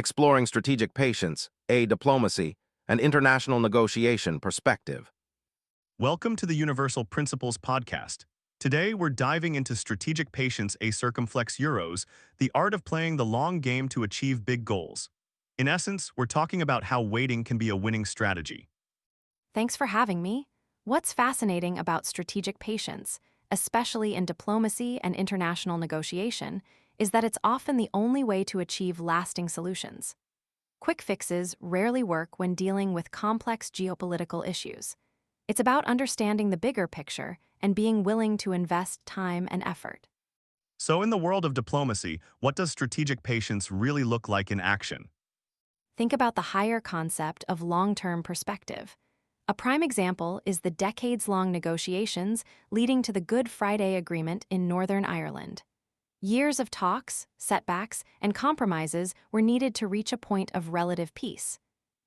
exploring strategic patience, diplomacy, and international negotiation perspective. Welcome to the Universal Principles Podcast. Today, we're diving into strategic patience, a circumflex euros, the art of playing the long game to achieve big goals. In essence, we're talking about how waiting can be a winning strategy. Thanks for having me. What's fascinating about strategic patience, especially in diplomacy and international negotiation, is that it's often the only way to achieve lasting solutions. Quick fixes rarely work when dealing with complex geopolitical issues. It's about understanding the bigger picture and being willing to invest time and effort. So, in the world of diplomacy, what does strategic patience really look like in action? Think about the higher concept of long-term perspective. A prime example is the decades-long negotiations leading to the Good Friday Agreement in Northern Ireland. Years of talks, setbacks, and compromises were needed to reach a point of relative peace.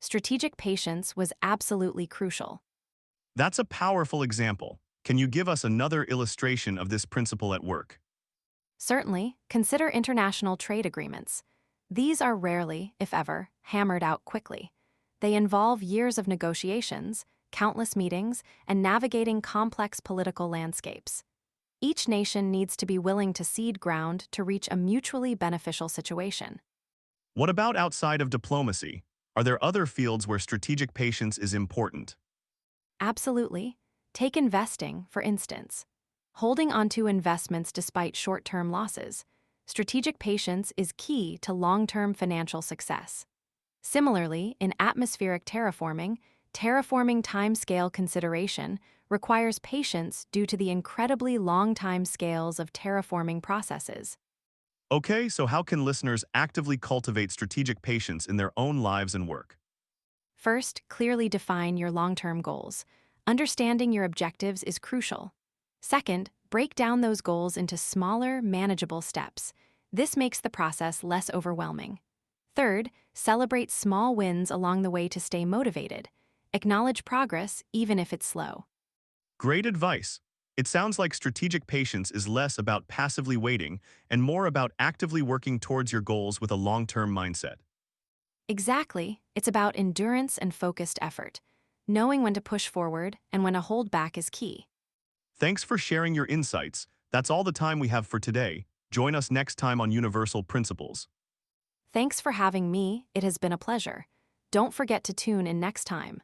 Strategic patience was absolutely crucial. That's a powerful example. Can you give us another illustration of this principle at work? Certainly, consider international trade agreements. These are rarely, if ever, hammered out quickly. They involve years of negotiations, countless meetings, and navigating complex political landscapes. Each nation needs to be willing to cede ground to reach a mutually beneficial situation. What about outside of diplomacy? Are there other fields where strategic patience is important? Absolutely. Take investing, for instance. Holding onto investments despite short-term losses. Strategic patience is key to long-term financial success. Similarly, in atmospheric terraforming timescale consideration requires patience due to the incredibly long timescales of terraforming processes. Okay, so how can listeners actively cultivate strategic patience in their own lives and work? First, clearly define your long-term goals. Understanding your objectives is crucial. Second, break down those goals into smaller, manageable steps. This makes the process less overwhelming. Third, celebrate small wins along the way to stay motivated. Acknowledge progress, even if it's slow. Great advice. It sounds like strategic patience is less about passively waiting and more about actively working towards your goals with a long-term mindset. Exactly. It's about endurance and focused effort. Knowing when to push forward and when to hold back is key. Thanks for sharing your insights. That's all the time we have for today. Join us next time on Universal Principles. Thanks for having me. It has been a pleasure. Don't forget to tune in next time.